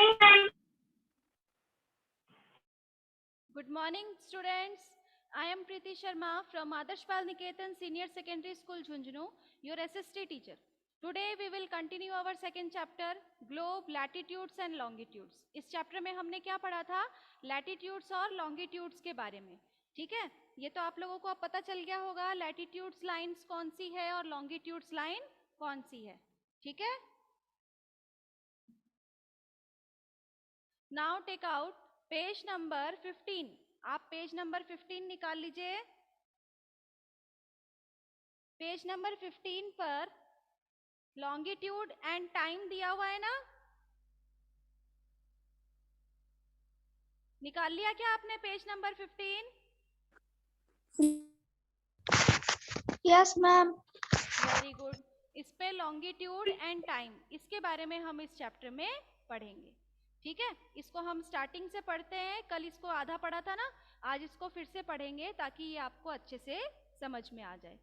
morning, ma'am. Good morning, students. I am Preeti Sharma from Adarsh Pal Niketan Senior Secondary School, Jhunjhunu, your SST teacher. Today we will continue our second chapter, Globe, Latitudes and Longitudes. इस chapter में हमने क्या पढ़ा था? Latitudes और longitudes के बारे में. ठीक है, ये तो आप लोगों को अब पता चल गया होगा लैटिट्यूड्स लाइन्स कौन सी है और लॉन्गिट्यूड्स लाइन कौन सी है. ठीक है. Now take out page number 15. आप पेज नंबर 15 निकाल लीजिए. पेज नंबर 15 पर लॉन्गिट्यूड एंड टाइम दिया हुआ है ना. निकाल लिया क्या आपने page number 15? Yes ma'am. Very good. इस पे लॉन्गिट्यूड एंड टाइम, इसके बारे में हम इस चैप्टर में पढ़ेंगे. ठीक है, इसको हम स्टार्टिंग से पढ़ते हैं. कल इसको आधा पढ़ा था ना, आज इसको फिर से पढ़ेंगे ताकि ये आपको अच्छे से समझ में आ जाए.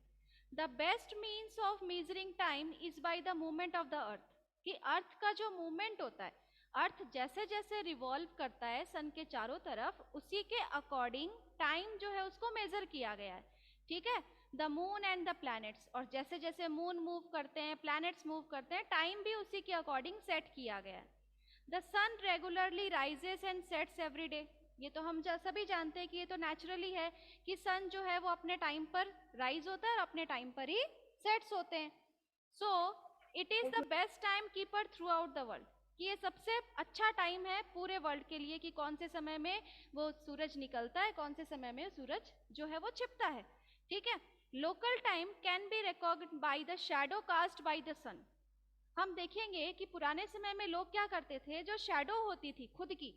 The best means of measuring time is by the movement of the अर्थ. कि अर्थ का जो मूवमेंट होता है, अर्थ जैसे जैसे रिवॉल्व करता है सन के चारों तरफ, उसी के अकॉर्डिंग टाइम जो है उसको मेजर किया गया है. ठीक है. The moon and the planets, और जैसे जैसे मून मूव करते हैं, प्लैनेट्स मूव करते हैं, टाइम भी उसी के अकॉर्डिंग सेट किया गया है. The sun regularly rises and sets every day. ये तो हम सभी जानते हैं कि ये तो नेचुरली है कि सन जो है वो अपने टाइम पर राइज होता है और अपने टाइम पर ही सेट्स होते हैं. So it is the best time keeper through out the world. कि ये सबसे अच्छा टाइम है पूरे वर्ल्ड के लिए कि कौन से समय में वो सूरज निकलता है, कौन से समय में सूरज जो है वो छिपता है. ठीक है. Local time can be reckoned by the shadow cast by the sun. हम देखेंगे कि पुराने समय में लोग क्या करते थे, जो शैडो होती थी खुद की,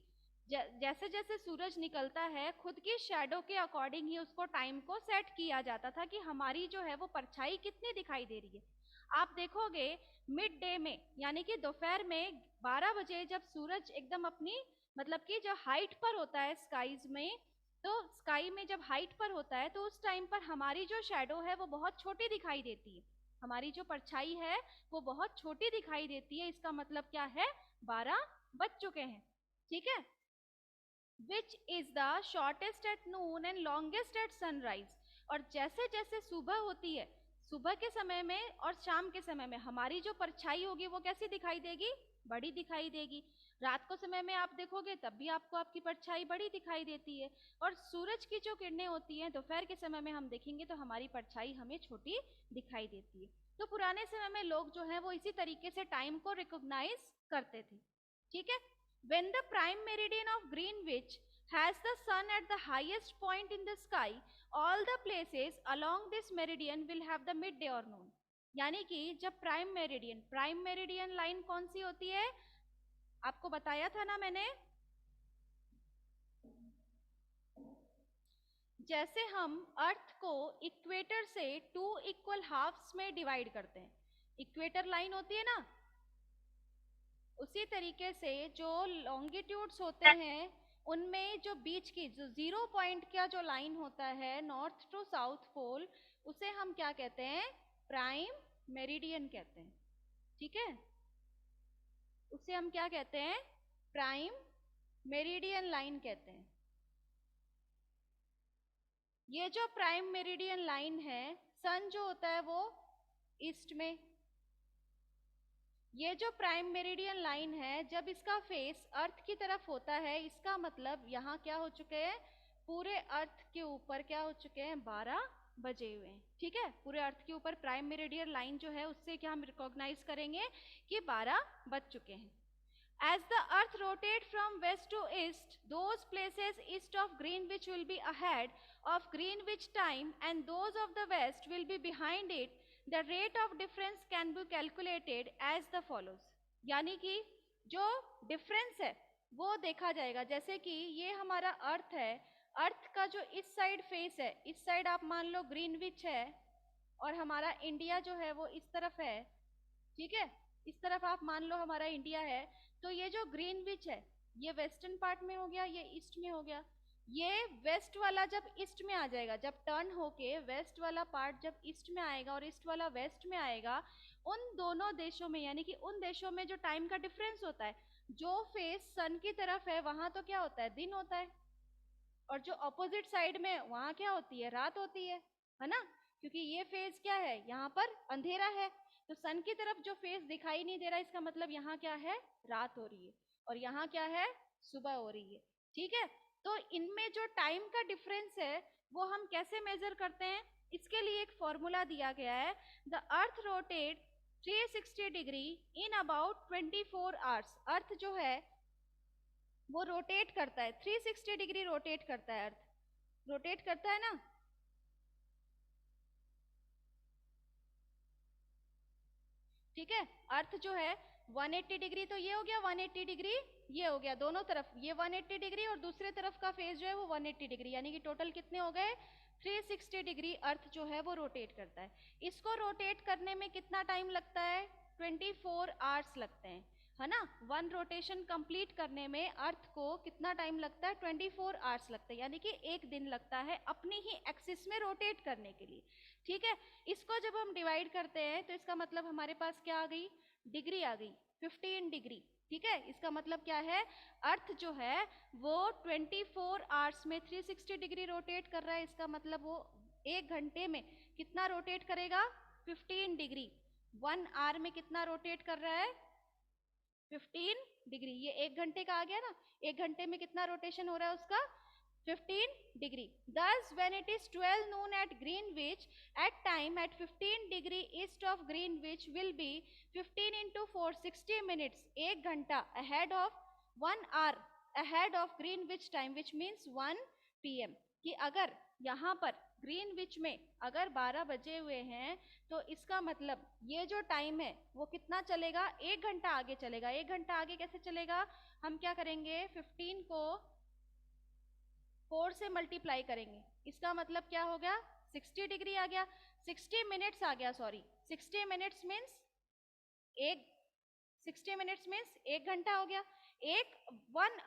जैसे जैसे सूरज निकलता है खुद की शैडो के अकॉर्डिंग ही उसको टाइम को सेट किया जाता था कि हमारी जो है वो परछाई कितनी दिखाई दे रही है. आप देखोगे मिड डे में, यानी कि दोपहर में 12 बजे जब सूरज एकदम अपनी मतलब कि जो हाइट पर होता है स्काईज में, तो स्काई में जब हाइट पर होता है तो उस टाइम पर हमारी जो शैडो है वो बहुत छोटी दिखाई देती है. हमारी जो परछाई है वो बहुत छोटी दिखाई देती है. इसका मतलब क्या है, 12 बज चुके हैं. ठीक है. Which is the shortest at noon and longest at sunrise. और जैसे जैसे सुबह होती है, सुबह के समय में और शाम के समय में हमारी जो परछाई होगी वो कैसी दिखाई देगी, बड़ी दिखाई देगी. रात को समय में आप देखोगे तब भी आपको आपकी परछाई बड़ी दिखाई देती है. और सूरज की जो किरणें होती हैं दोपहर के समय में हम देखेंगे तो हमारी परछाई हमें छोटी दिखाई देती है. तो पुराने समय में लोग जो है वो इसी तरीके से टाइम को रिकॉग्नाइज करते थे. ठीक है. When the prime meridian of Greenwich has the sun at the highest point in the sky, all the places along this meridian will have the midday or noon. यानी कि जब प्राइम मेरिडियन लाइन कौन सी होती है, आपको बताया था ना मैंने. जैसे हम अर्थ को इक्वेटर से 2 इक्वल हाफ्स में डिवाइड करते हैं, इक्वेटर लाइन होती है ना, उसी तरीके से जो लॉन्गिट्यूड्स होते हैं उनमें जो बीच की जो 0 पॉइंट का जो लाइन होता है नॉर्थ टू साउथ पोल, उसे हम क्या कहते हैं, प्राइम मेरिडियन कहते हैं. ठीक है. उसे हम क्या कहते हैं, प्राइम मेरिडियन लाइन कहते हैं. ये जो प्राइम मेरिडियन लाइन है, सन जो होता है वो ईस्ट में. ये जो प्राइम मेरिडियन लाइन है, जब इसका फेस अर्थ की तरफ होता है, इसका मतलब यहाँ क्या हो चुके हैं, पूरे अर्थ के ऊपर क्या हो चुके हैं, 12 बजे हुए हैं. ठीक है. पूरे अर्थ के ऊपर प्राइम मेरिडियन लाइन जो है उससे क्या हम रिकॉग्नाइज करेंगे कि 12 बज चुके हैं. As the earth rotates from west to east, those places east of Greenwich will be ahead of Greenwich time and those of the west will be behind it. The rate of difference can be calculated as the follows. यानी कि जो difference है वो देखा जाएगा. जैसे कि ये हमारा अर्थ है, अर्थ का जो इस साइड फेस है, इस साइड आप मान लो ग्रीनविच है और हमारा इंडिया जो है वो इस तरफ है. ठीक है. इस तरफ आप मान लो हमारा इंडिया है, तो ये जो ग्रीनविच है ये वेस्टर्न पार्ट में हो गया, ये ईस्ट में हो गया. ये वेस्ट वाला जब ईस्ट में आ जाएगा, जब टर्न होके वेस्ट वाला पार्ट जब ईस्ट में आएगा और ईस्ट वाला वेस्ट में आएगा, उन दोनों देशों में, यानी कि उन देशों में जो टाइम का डिफरेंस होता है, जो फेस सन की तरफ है वहां तो क्या होता है, दिन होता है, और जो अपोजिट साइड में वहां क्या होती है, रात होती है ना, क्योंकि ये फेज क्या है, यहाँ पर अंधेरा है, तो सन की तरफ जो फेज दिखाई नहीं दे रहा, इसका मतलब यहाँ क्या है, रात हो रही है, और यहाँ क्या है, सुबह हो रही है। ठीक है, तो इनमें जो टाइम का डिफरेंस है वो हम कैसे मेजर करते हैं, इसके लिए एक फॉर्मूला दिया गया है। The earth rotate 360 degree in about 24 hours. Earth जो है वो रोटेट करता है, 360 डिग्री रोटेट करता है, अर्थ रोटेट करता है ना। ठीक है, अर्थ जो है 180 डिग्री, तो ये हो गया 180 डिग्री, ये हो गया, दोनों तरफ ये 180 डिग्री और दूसरे तरफ का फेज जो है वो 180 डिग्री, यानी कि टोटल कितने हो गए, 360 डिग्री अर्थ जो है वो रोटेट करता है। इसको रोटेट करने में कितना टाइम लगता है, 24 आवर्स लगते हैं, है ना। वन रोटेशन कंप्लीट करने में अर्थ को कितना टाइम लगता है, 24 आवर्स लगते हैं, यानी कि एक दिन लगता है अपनी ही एक्सिस में रोटेट करने के लिए। ठीक है, इसको जब हम डिवाइड करते हैं तो इसका मतलब हमारे पास क्या आ गई, डिग्री आ गई, 15 डिग्री। ठीक है, इसका मतलब क्या है, अर्थ जो है वो 24 आवर्स में 360 डिग्री रोटेट कर रहा है, इसका मतलब वो एक घंटे में कितना रोटेट करेगा, 15 डिग्री। 1 आवर में कितना रोटेट कर रहा है, 15 डिग्री। ये एक घंटे का आ गया ना, एक घंटे में कितना रोटेशन हो रहा है उसका, 15 degree. Thus, when it is 12 noon at Greenwich, at time at 15 degree east of Greenwich will be 15 into 4, 60 minutes, एक घंटा ahead of 1 hour ahead of Greenwich time, which means 1 PM. कि अगर यहाँ पर ग्रीनविच में अगर 12 बजे हुए हैं तो इसका मतलब ये जो टाइम है वो कितना चलेगा, एक घंटा आगे चलेगा। एक घंटा आगे कैसे चलेगा, हम क्या करेंगे, 15 को 4 से मल्टीप्लाई करेंगे, इसका मतलब क्या हो गया, 60 डिग्री आ गया, 60 मिनट्स आ गया, सॉरी 60 मिनट्स मीन्स एक, 60 मिनट्स मीन्स एक घंटा हो गया। एक 1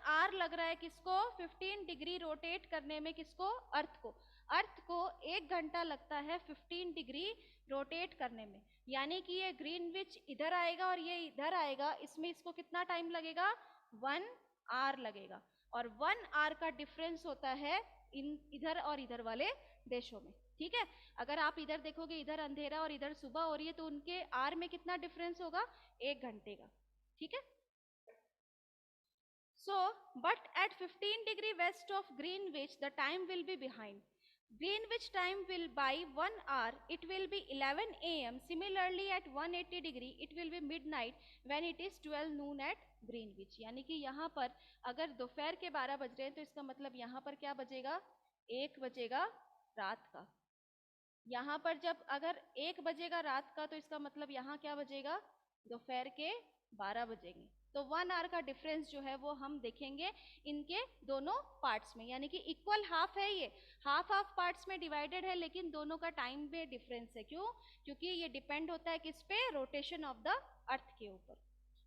आवर लग रहा है किसको, 15 डिग्री रोटेट करने में, किसको, अर्थ को। अर्थ को एक घंटा लगता है 15 डिग्री रोटेट करने में, यानी कि ये ग्रीनविच इधर आएगा और ये इधर आएगा, इसमें इसको कितना टाइम लगेगा, 1 आवर लगेगा। और 1 आवर का डिफरेंस होता है इन इधर और इधर वाले देशों में। ठीक है, अगर आप इधर देखोगे, इधर अंधेरा और इधर सुबह हो रही है, तो उनके आवर में कितना डिफरेंस होगा, एक घंटे का। ठीक है, so but at 15 degree west of Greenwich the time will be behind. Greenwich time will by 1 hour, it will be 11 am. Similarly at 180 degree it will be midnight when it is 12 noon at Greenwich. यानी कि यहाँ पर अगर दोपहर के 12 बज रहे हैं तो इसका मतलब यहाँ पर क्या बजेगा, 1 बजेगा रात का। यहाँ पर जब अगर 1 बजेगा रात का तो इसका मतलब यहाँ क्या बजेगा, दोपहर के 12 बजेंगे। तो 1 आवर का डिफरेंस जो है वो हम देखेंगे इनके दोनों पार्ट्स में, यानी कि इक्वल हाफ है, ये हाफ हाफ पार्ट्स में डिवाइडेड है, लेकिन दोनों का टाइम में डिफरेंस है। क्यों, क्योंकि ये डिपेंड होता है किस पे, रोटेशन ऑफ द अर्थ के ऊपर।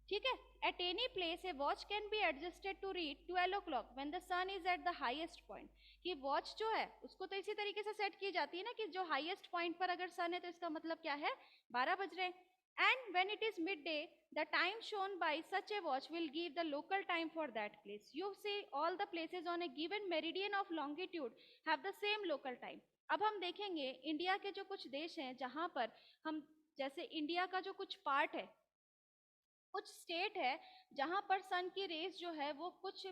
ठीक है, at any place a watch can be adjusted to read 12 o'clock when the sun is at the highest point. कि वॉच जो है उसको तो इसी तरीके से सेट की जाती है ना, कि जो हाईएस्ट पॉइंट पर अगर सन है तो इसका मतलब क्या है, 12 बज रहे हैं। And when it is midday, the time shown by such a watch will give the local time for that place. You see, all the places on a given meridian of longitude have the same local time. अब हम देखेंगे India के जो कुछ देश हैं जहां पर हम, जैसे इंडिया का जो कुछ पार्ट है, कुछ स्टेट है जहां पर सन की रेस जो है वो कुछ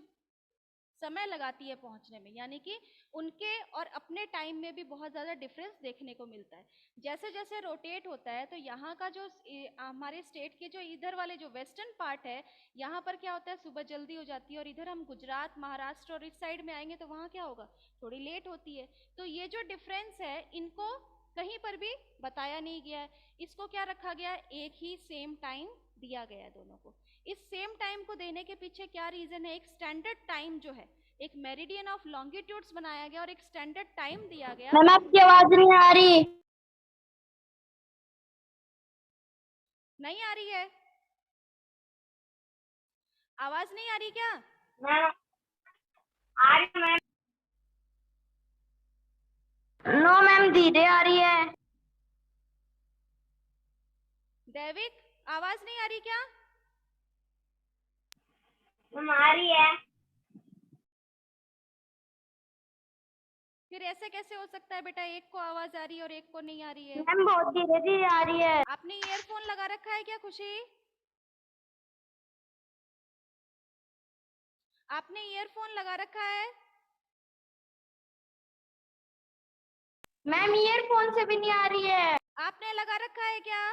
समय लगाती है पहुंचने में, यानी कि उनके और अपने टाइम में भी बहुत ज़्यादा डिफरेंस देखने को मिलता है। जैसे जैसे रोटेट होता है तो यहाँ का जो हमारे स्टेट के जो इधर वाले जो वेस्टर्न पार्ट है, यहाँ पर क्या होता है, सुबह जल्दी हो जाती है, और इधर हम गुजरात, महाराष्ट्र और इस साइड में आएंगे तो वहाँ क्या होगा, थोड़ी लेट होती है। तो ये जो डिफरेंस है इनको कहीं पर भी बताया नहीं गया है, इसको क्या रखा गया है, एक ही सेम टाइम दिया गया है दोनों को। इस सेम टाइम को देने के पीछे क्या रीजन है, एक स्टैंडर्ड टाइम जो है, एक मेरिडियन ऑफ लॉन्गिट्यूड्स बनाया गया और एक स्टैंडर्ड टाइम दिया गया। मैम आपकी आवाज नहीं आ रही, नहीं आ रही है, आवाज नहीं आ रही क्या, मैम आ रही मैम, नो मैम धीरे आ रही है। दैविक, आवाज नहीं आ रही क्या? मैम आ रही है। फिर ऐसे कैसे हो सकता है बेटा, एक को आवाज आ रही है और एक को नहीं आ रही है? मैम बहुत धीरे धीरे आ रही है। आपने ईयरफोन लगा रखा है क्या खुशी? आपने ईयरफोन लगा रखा है? मैम ईयरफोन से भी नहीं आ रही है। आपने लगा रखा है क्या?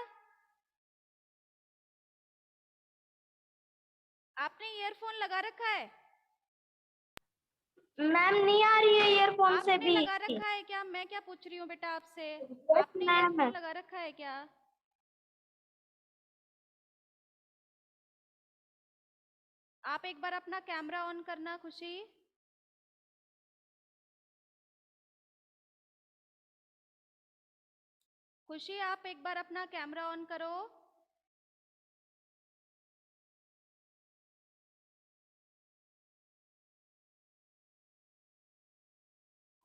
आपने ईयरफोन लगा रखा है? मैम नहीं आ रही है ईयरफोन से आपने भी। लगा रखा है क्या? मैं क्या पूछ रही हूँ बेटा आपसे, यस आपने मैम। ईयरफोन लगा रखा है क्या? आप एक बार अपना कैमरा ऑन करना खुशी। खुशी, आप एक बार अपना कैमरा ऑन करो।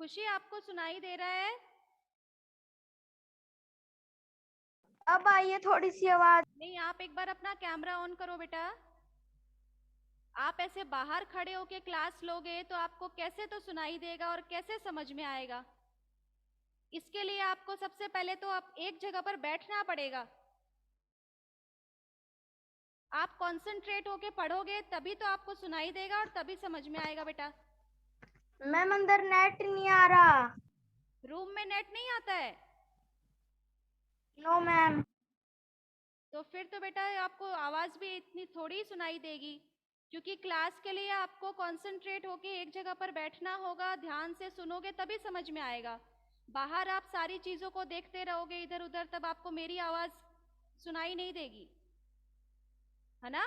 खुशी, आपको सुनाई दे रहा है? अब आई है थोड़ी सी आवाज। नहीं, आप एक बार अपना कैमरा ऑन करो बेटा। आप ऐसे बाहर खड़े होके क्लास लोगे तो आपको कैसे तो सुनाई देगा और कैसे समझ में आएगा? इसके लिए आपको सबसे पहले तो आप एक जगह पर बैठना पड़ेगा। आप कंसंट्रेट होके पढ़ोगे तभी तो आपको सुनाई देगा और तभी समझ में आएगा बेटा। मैम अंदर नेट नहीं आ रहा। रूम में नेट नहीं आता है? No ma'am. तो फिर तो बेटा आपको आवाज भी इतनी थोड़ी सुनाई देगी, क्योंकि क्लास के लिए आपको कंसंट्रेट होके एक जगह पर बैठना होगा, ध्यान से सुनोगे तभी समझ में आएगा। बाहर आप सारी चीजों को देखते रहोगे इधर उधर, तब आपको मेरी आवाज सुनाई नहीं देगी, है ना?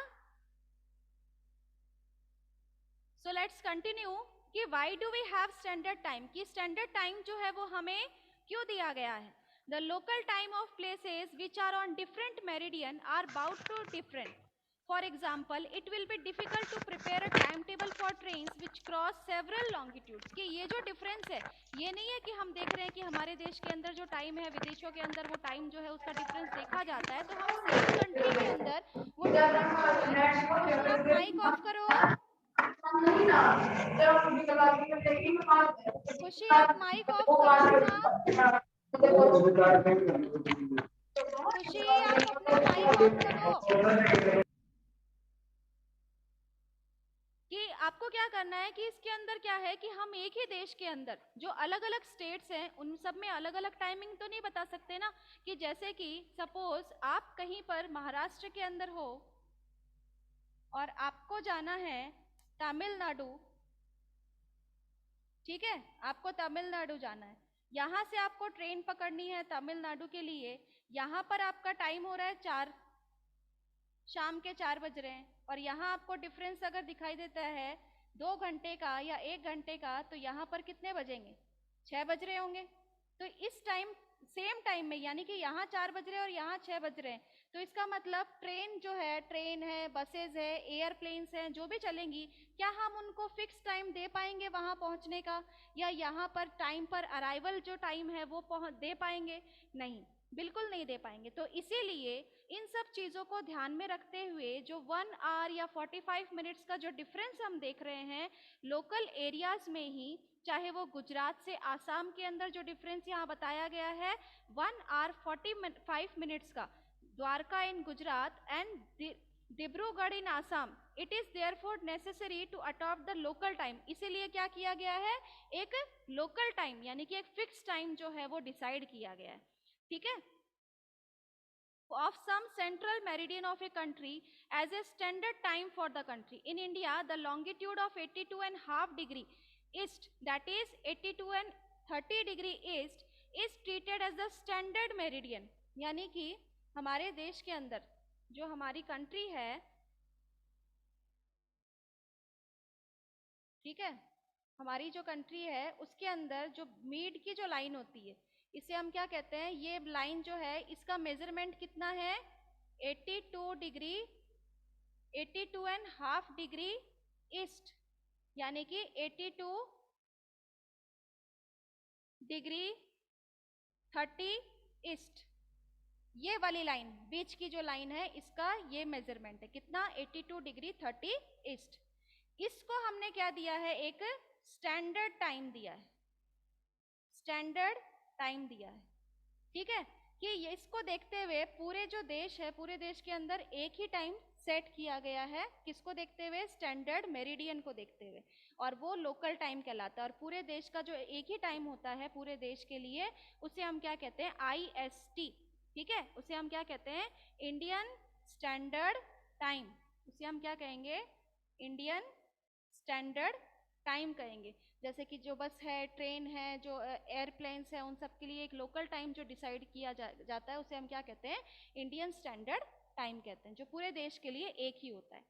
सो लेट्स कंटिन्यू कि why do we have standard time, कि स्टैंडर्ड टाइम जो है वो हमें क्यों दिया गया है? The local time of places which are on different meridian are bound to different. For example, it will be difficult to prepare a timetable for trains which cross several longitudes. कि ये जो डिफरेंस है, ये नहीं है कि हम देख रहे हैं कि हमारे देश के अंदर जो टाइम है, विदेशों के अंदर वो टाइम जो है उसका डिफरेंस देखा जाता है, तो हम सेम कंट्री के अंदर वो डिफरेंस जो है। खुशी, आप माइक ऑफ करो। खुशी, आप माइक ऑफ करो अपना। खुशी, आप अपना माइक ऑफ करो। कि आपको क्या करना है कि इसके अंदर क्या है कि हम एक ही देश के अंदर जो अलग अलग स्टेट्स हैं उन सब में अलग अलग टाइमिंग तो नहीं बता सकते ना। कि जैसे कि सपोज आप कहीं पर महाराष्ट्र के अंदर हो और आपको जाना है तमिलनाडु, ठीक है, आपको तमिलनाडु जाना है, यहाँ से आपको ट्रेन पकड़नी है तमिलनाडु के लिए। यहाँ पर आपका टाइम हो रहा है 4, शाम के 4 बज रहे हैं, और यहाँ आपको डिफरेंस अगर दिखाई देता है 2 घंटे का या 1 घंटे का, तो यहाँ पर कितने बजेंगे? 6 बज रहे होंगे। तो इस टाइम, सेम टाइम में, यानी कि यहाँ 4 बज रहे हैं और यहाँ 6 बज रहे हैं, तो इसका मतलब ट्रेन जो है, ट्रेन है, बसेज है, एयरप्लेन्स हैं, जो भी चलेंगी, क्या हम उनको फिक्स टाइम दे पाएंगे वहां पहुंचने का, या यहाँ पर टाइम पर अराइवल जो टाइम है वो दे पाएंगे? नहीं, बिल्कुल नहीं दे पाएंगे। तो इसीलिए इन सब चीजों को ध्यान में रखते हुए जो 1 आवर या 45 मिनट्स का जो डिफरेंस हम देख रहे हैं लोकल एरियाज में ही, चाहे वो गुजरात से आसाम के अंदर जो डिफरेंस यहाँ बताया गया है 1 आवर 45 मिनट्स का, Dwarka in Gujarat and Dibrugarh in Assam, it is therefore necessary to adopt the local time. इसीलिए क्या किया गया है, एक लोकल टाइम यानी कि एक फिक्स टाइम जो है वो डिसाइड किया गया है, ठीक है, of some central meridian of a country as a standard time for the country. In India, the longitude of 82.5 degree east, that is 82 and 30 degree east, is treated as the standard meridian. यानी कि हमारे देश के अंदर जो हमारी country है, ठीक है, हमारी जो कंट्री है उसके अंदर जो मीड की जो लाइन होती है, इसे हम क्या कहते हैं, ये लाइन जो है इसका मेजरमेंट कितना है, 82 डिग्री, 82.5 डिग्री ईस्ट, यानी कि 82 डिग्री 30 ईस्ट, ये वाली लाइन बीच की जो लाइन है इसका ये मेजरमेंट है कितना 82 डिग्री 30 ईस्ट। इसको हमने क्या दिया है, एक स्टैंडर्ड टाइम दिया है, स्टैंडर्ड टाइम दिया है। ठीक है, कि ये इसको देखते हुए पूरे जो देश है, पूरे देश के अंदर एक ही टाइम सेट किया गया है, किसको देखते हुए, स्टैंडर्ड मेरिडियन को देखते हुए, और वो लोकल टाइम कहलाता है। और पूरे देश का जो एक ही टाइम होता है पूरे देश के लिए, उसे हम क्या कहते हैं, IST। ठीक है, उसे हम क्या कहते हैं, इंडियन स्टैंडर्ड टाइम। उसे हम क्या कहेंगे, इंडियन स्टैंडर्ड टाइम कहेंगे। जैसे कि जो बस है, ट्रेन है, जो एयरप्लेन्स है, उन सब के लिए एक लोकल टाइम जो डिसाइड किया जाता है उसे हम क्या कहते हैं, इंडियन स्टैंडर्ड टाइम कहते हैं, जो पूरे देश के लिए एक ही होता है।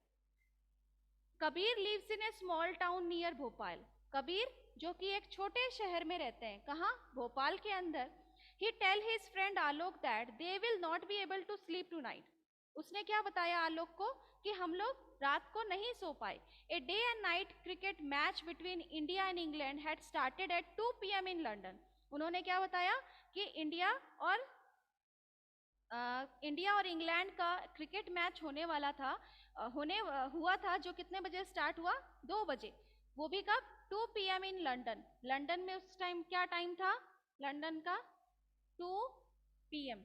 Kabir lives in a small town near Bhopal. Kabir जो कि एक छोटे शहर में रहते हैं, कहाँ, भोपाल के अंदर। He tell his friend Alok that they will not be able to sleep tonight. उसने क्या बताया आलोक को, कि हम लोग रात को नहीं सो पाए। A day and night cricket match between India and England had started at 2 PM in London. उन्होंने क्या बताया कि इंडिया और इंग्लैंड का क्रिकेट मैच होने वाला था, हुआ था, जो कितने बजे स्टार्ट हुआ, 2 बजे। वो भी कब, 2 PM इन लंदन। लंदन में उस टाइम क्या टाइम था, लंदन का 2 PM।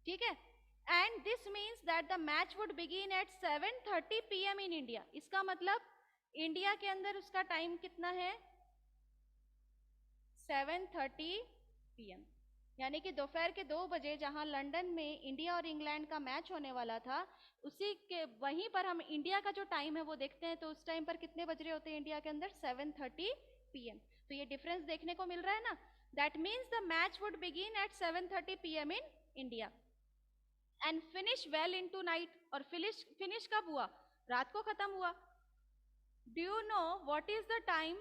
ठीक है, and this means that the match would begin eight 7:30 PM in India. इसका मतलब इंडिया के अंदर उसका टाइम कितना है, 7:30 PM, यानी कि दोपहर के 2 बजे, जहां लंदन में इंडिया और इंग्लैंड का मैच होने वाला था, उसी के वहीं पर हम इंडिया का जो टाइम है वो देखते हैं, तो उस टाइम पर कितने बज रहे होते हैं इंडिया के अंदर, 7:30 PM। तो ये डिफरेंस देखने को मिल रहा है ना। That means the match would begin eight 7:30 PM in India and finish well into night. और फिनिश कब हुआ, रात को खत्म हुआ। Do you know what is the time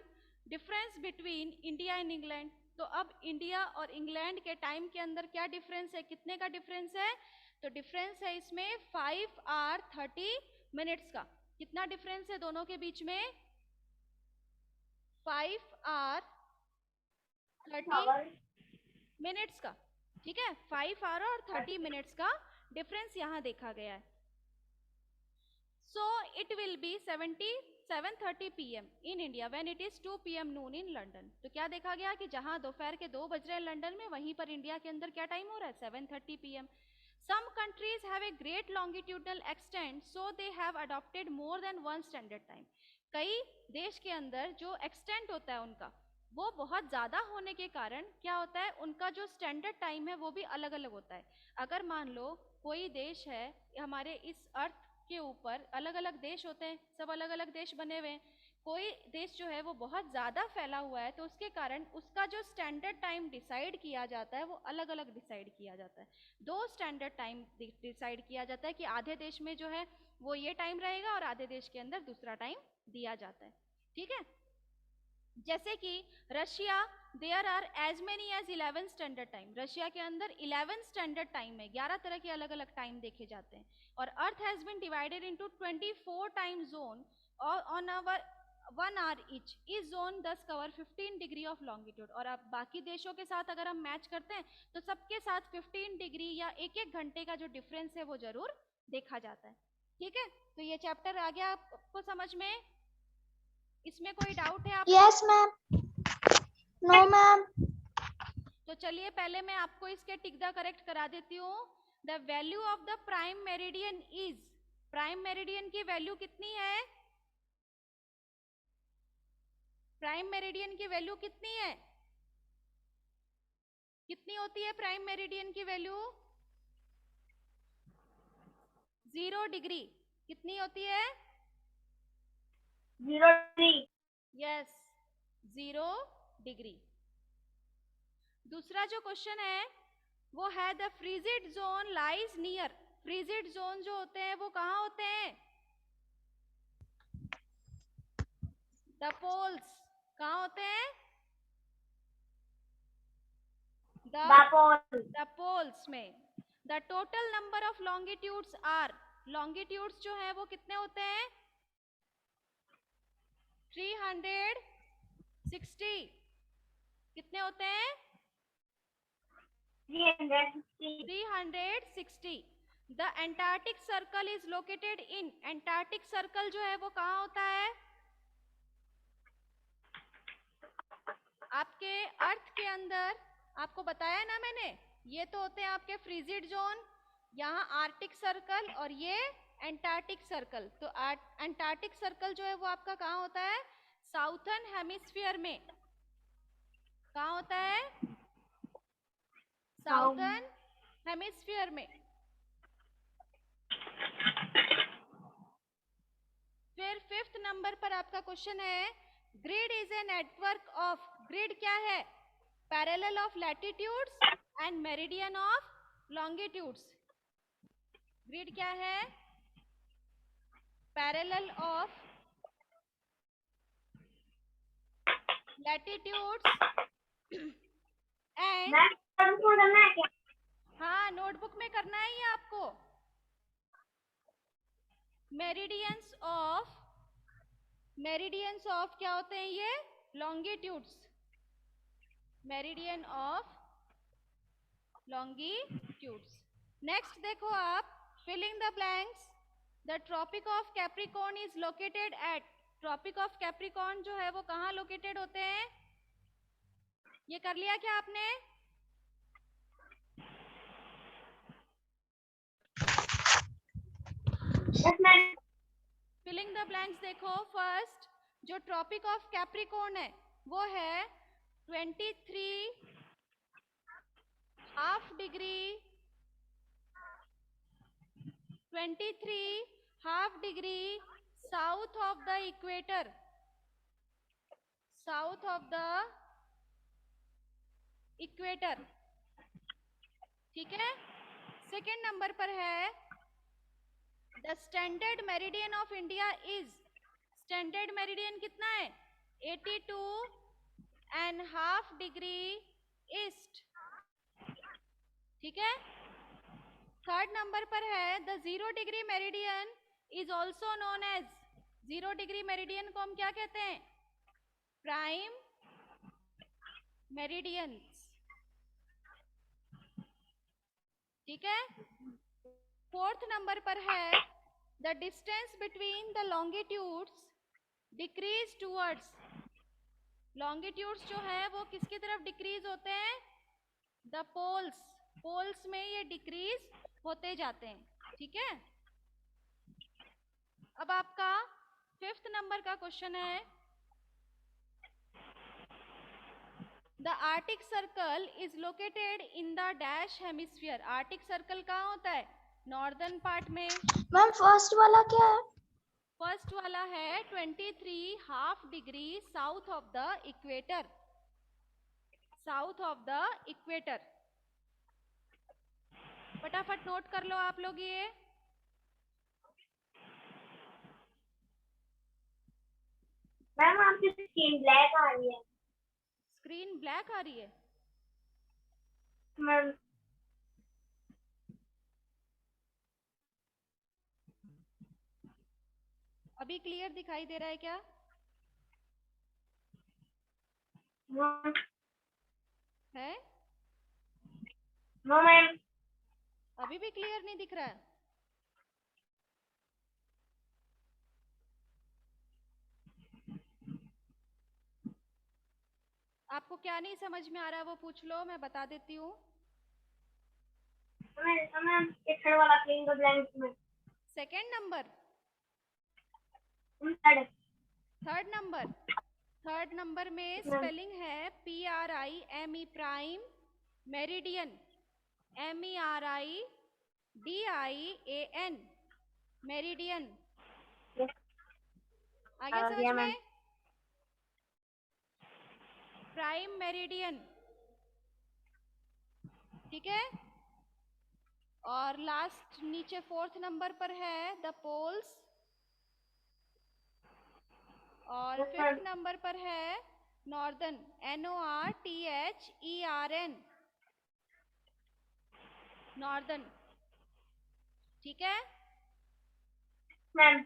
difference between India and England. तो अब इंडिया और इंग्लैंड के टाइम के अंदर क्या डिफरेंस है, कितने का डिफरेंस है, तो डिफरेंस है इसमें 5 hour 30 minutes का। कितना डिफरेंस है दोनों के बीच में, 5 hour 30 minutes का। ठीक है, 5 hour और 30 minutes का डिफरेंस यहाँ देखा गया है। So it will be 7:30 PM in India when it is 2 PM noon in London। तो क्या देखा गया कि जहां दोपहर के 2 बज रहे हैं लंदन में, वहीं पर इंडिया के अंदर क्या टाइम हो रहा है, 7:30 PM। Some countries have a great longitudinal extent, so they have adopted more than one standard time। कई देश के अंदर जो एक्सटेंट होता है उनका, वो बहुत ज्यादा होने के कारण क्या होता है, उनका जो स्टैंडर्ड टाइम है वो भी अलग अलग होता है। अगर मान लो कोई देश है, हमारे इस अर्थ के ऊपर अलग अलग देश होते हैं, सब अलग अलग देश बने हुए हैं, कोई देश जो है वो बहुत ज़्यादा फैला हुआ है, तो उसके कारण उसका जो स्टैंडर्ड टाइम डिसाइड किया जाता है वो अलग अलग डिसाइड किया जाता है। 2 स्टैंडर्ड टाइम डिसाइड किया जाता है कि आधे देश में जो है वो ये टाइम रहेगा और आधे देश के अंदर दूसरा टाइम दिया जाता है। ठीक है, जैसे कि Russia, there are as many as 11 standard time. Russia के अंदर 11 स्टैंडर्ड टाइम है, 11 तरह के अलग अलग टाइम देखे जाते हैं। और earth has been divided into 24 time zone और ऑन आवर 1 hour ईच। इस zone 10 cover 15 degree of longitude. और अब बाकी देशों के साथ अगर हम मैच करते हैं तो सबके साथ 15 डिग्री या एक एक घंटे का जो डिफरेंस है वो जरूर देखा जाता है। ठीक है, तो ये चैप्टर आ गया आपको समझ में, इसमें कोई डाउट है आपको? Yes ma'am, no ma'am. तो चलिए पहले मैं आपको इसके टिक द करेक्ट करा देती हूँ। The value of the prime meridian is, prime meridian की वैल्यू कितनी है, प्राइम मेरिडियन की वैल्यू कितनी है, कितनी होती है प्राइम मेरिडियन की वैल्यू, 0 डिग्री। कितनी होती है, 0 डिग्री। Yes, 0 degree. दूसरा जो क्वेश्चन है वो है the frigid zone lies near. Frigid zone जो होते हैं वो कहाँ होते हैं, द पोल्स। कहाँ होते हैं, द पोल्स में। The total number of longitudes are, longitudes जो है वो कितने होते हैं, 360। कितने होते हैं, 360. The Antarctic circle is located in, Antarctic circle जो है वो कहाँ होता है? आपके अर्थ के अंदर, आपको बताया ना मैंने, ये तो होते हैं आपके फ्रीजिड जोन, यहाँ आर्टिक सर्कल और ये एंटार्क्टिक सर्कल। तो एंटार्क्टिक सर्कल जो है वो आपका कहाँ होता है? साउथर्न हेमिस्फीयर में। कहाँ होता है? साउथर्न हेमिस्फीयर में। फिर 5th नंबर पर आपका क्वेश्चन है, grid is a network of, grid क्या है? Parallel of latitudes and meridian of longitudes. Grid क्या है? पैरेलल ऑफ लैटिट्यूड्स एंड, हाँ नोटबुक में करना है ये आपको, मेरिडियंस ऑफ, मेरिडियंस ऑफ क्या होते हैं ये? Longitudes, meridian of longitudes. Next देखो आप, filling the blanks. The tropic of Capricorn is located at, tropic of Capricorn जो है वो कहाँ लोकेटेड होते हैं? ये कर लिया क्या आपने? फिलिंग द ब्लैंक्स देखो। फर्स्ट जो ट्रॉपिक ऑफ कैप्रिकॉर्न है वो है 23½ degree south of the equator, south of the equator, ठीक है। सेकेंड नंबर पर है, the standard meridian of India is, standard meridian कितना है? 82½ डिग्री ईस्ट, ठीक है। थर्ड नंबर पर है, the 0 degree meridian is also known as, 0 degree meridian को हम क्या कहते हैं? प्राइम मेरिडियन, ठीक है। फोर्थ नंबर पर है, the distance between the longitudes decrease towards, longitudes जो है वो किसकी तरफ डिक्रीज होते हैं? द पोल्स, पोल्स में ये डिक्रीज होते जाते हैं, ठीक है। अब आपका 5th नंबर का क्वेश्चन है, the Arctic circle is located in the dash hemisphere, Arctic circle कहाँ होता है? नॉर्दर्न पार्ट में। मैम फर्स्ट वाला क्या है? फर्स्ट वाला है 23½ degree south of the equator, south of the equator. फटाफट नोट कर लो आप लोग ये। मैम आपकी स्क्रीन ब्लैक आ रही है। स्क्रीन ब्लैक आ रही है? मैम अभी क्लियर दिखाई दे रहा है क्या? है? No ma'am. अभी भी क्लियर नहीं दिख रहा है? आपको क्या नहीं समझ में आ रहा है वो पूछ लो, मैं बता देती हूँ। मैम ये थर्ड वाला फिलिंग द ब्लैंक्स में। Second number, third number, third number में स्पेलिंग है PRIME, prime meridian, MERIDIAN, meridian. आगे समझ में? प्राइम मेरिडियन, ठीक है। और लास्ट नीचे 4th नंबर पर है द पोल्स, और 5th नंबर पर है नॉर्दर्न, NORTHERN, नॉर्दर्न, ठीक है मैम।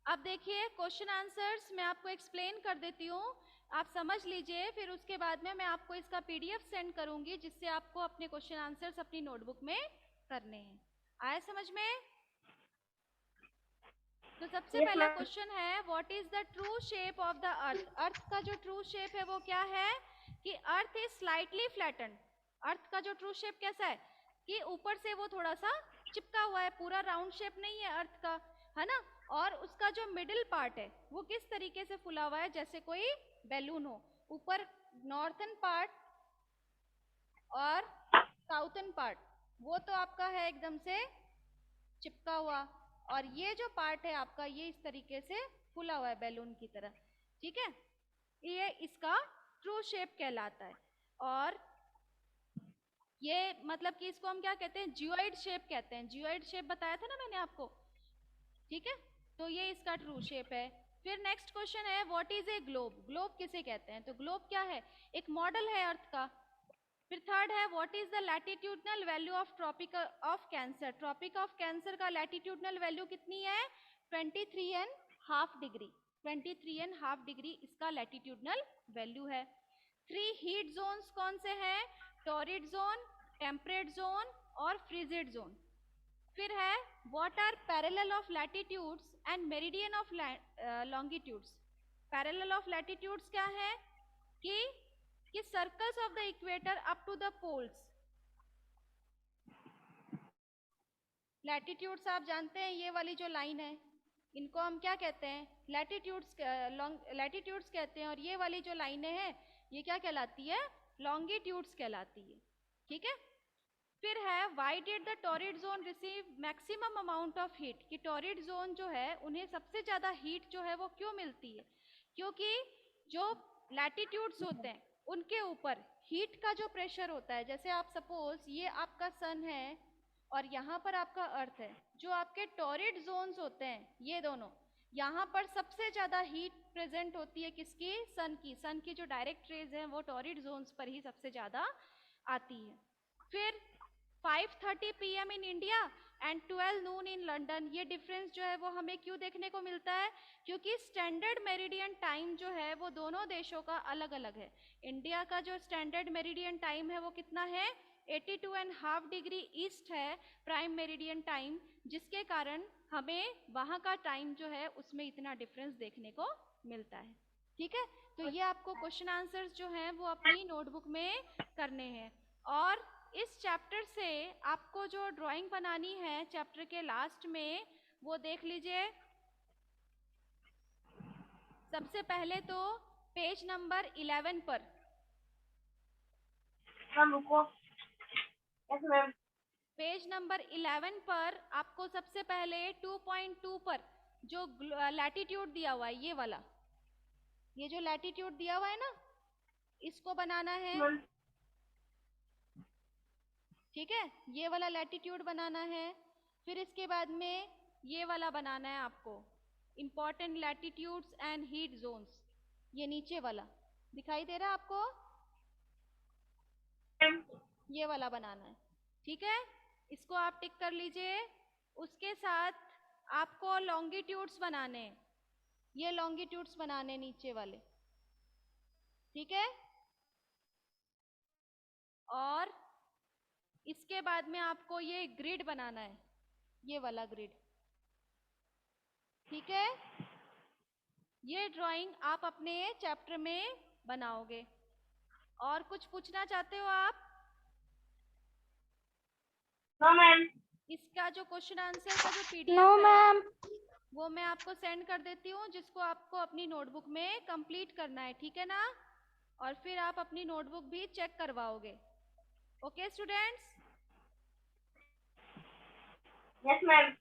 अब देखिए क्वेश्चन आंसर्स मैं आपको एक्सप्लेन कर देती हूँ। आप समझ लीजिए, फिर उसके बाद में मैं आपको इसका पीडीएफ सेंड करूंगी, जिससे आपको अपने क्वेश्चन आंसर्स अपनी नोटबुक में करने हैं। आया समझ में? तो सबसे यस पहला मैम। क्वेश्चन है, what is the true shape of the earth? Earth का जो ट्रू शेप है वो क्या है कि earth is slightly flatten. Earth का जो ट्रू शेप कैसा है कि ऊपर से वो थोड़ा सा चिपका हुआ है, पूरा राउंड शेप नहीं है अर्थ का, है ना। और उसका जो मिडिल पार्ट है वो किस तरीके से फुला हुआ है, जैसे कोई बैलून हो। ऊपर नॉर्थन पार्ट और साउथन पार्ट वो तो आपका है एकदम से चिपका हुआ, और ये जो पार्ट है आपका ये इस तरीके से फुला हुआ है बैलून की तरह, ठीक है। ये इसका ट्रू शेप कहलाता है। और ये मतलब कि इसको हम क्या कहते हैं, जियोइड शेप कहते हैं। जियोइड शेप बताया था ना मैंने आपको, ठीक है। तो ये इसका ट्रू शेप है। फिर नेक्स्ट क्वेश्चन है, what is a globe? Globe किसे कहते हैं? तो ग्लोब क्या है, एक मॉडल है अर्थ का। फिर थर्ड है, what is the latitudinal value of tropic of cancer? Tropic of cancer का लैटिट्यूडनल वैल्यू कितनी है? 23.5 डिग्री। 23.5 डिग्री इसका लैटिट्यूडनल वैल्यू है। 3 हीट जोन्स कौन से हैं? टॉरिड जोन, टेम्परेट जोन और फ्रिजिड जोन। फिर है, what are parallel of latitudes and meridian of longitudes? Parallel of latitudes क्या है कि circles of the equator up to the poles. Latitudes आप जानते हैं, ये वाली जो लाइन है इनको हम क्या कहते हैं? लैटिट्यूड्स। लैटिट्यूड्स कहते हैं। और ये वाली जो लाइनें हैं ये क्या कहलाती है? लॉन्गिट्यूड्स कहलाती है, ठीक है। फिर है, why did the torrid zone receive maximum amount of heat? कि टॉरिड जोन जो है उन्हें सबसे ज्यादा हीट जो है वो क्यों मिलती है? क्योंकि जो लैटिट्यूड्स होते हैं उनके ऊपर हीट का जो प्रेशर होता है, जैसे आप सपोज ये आपका सन है और यहाँ पर आपका अर्थ है, जो आपके टॉरिड जोन्स होते हैं ये दोनों, यहाँ पर सबसे ज्यादा हीट प्रेजेंट होती है किसकी? सन की। सन की जो डायरेक्ट रेज है वो टॉरिड जोन्स पर ही सबसे ज्यादा आती है। फिर 5:30 PM in India and 12 Noon in London, ये डिफरेंस जो है वो हमें क्यों देखने को मिलता है? क्योंकि स्टैंडर्ड मेरिडियन टाइम जो है वो दोनों देशों का अलग अलग है। इंडिया का जो स्टैंडर्ड मेरिडियन टाइम है वो कितना है? 82.5 डिग्री ईस्ट है प्राइम मेरिडियन टाइम, जिसके कारण हमें वहाँ का टाइम जो है उसमें इतना डिफरेंस देखने को मिलता है, ठीक है। तो ये आपको क्वेश्चन आंसर्स जो हैं वो अपनी नोटबुक में करने हैं। और इस चैप्टर से आपको जो ड्राइंग बनानी है चैप्टर के लास्ट में वो देख लीजिए। सबसे पहले तो पेज नंबर 11 पर, मैम रुको। Yes ma'am. पेज नंबर 11 पर आपको सबसे पहले 2.2 पर जो लैटिट्यूड दिया हुआ है, ये वाला, ये जो लैटिट्यूड दिया हुआ है ना, इसको बनाना है, ठीक है। ये वाला लैटिट्यूड बनाना है। फिर इसके बाद में ये वाला बनाना है आपको, important latitudes and heat zones. ये नीचे वाला दिखाई दे रहा है आपको? ये वाला बनाना है, ठीक है। इसको आप टिक कर लीजिए। उसके साथ आपको लॉन्गिट्यूड्स बनाने हैं, ये लॉन्गिट्यूड्स बनाने नीचे वाले, ठीक है। और इसके बाद में आपको ये ग्रिड बनाना है, ये वाला ग्रिड, ठीक है। ये ड्राइंग आप अपने चैप्टर में बनाओगे। और कुछ पूछना चाहते हो आप? No ma'am. इसका जो क्वेश्चन आंसर का जो पीडीएफ नो है मैम। वो मैं आपको सेंड कर देती हूँ, जिसको आपको अपनी नोटबुक में कंप्लीट करना है, ठीक है ना। और फिर आप अपनी नोटबुक भी चेक करवाओगे। Okay students? Yes ma'am.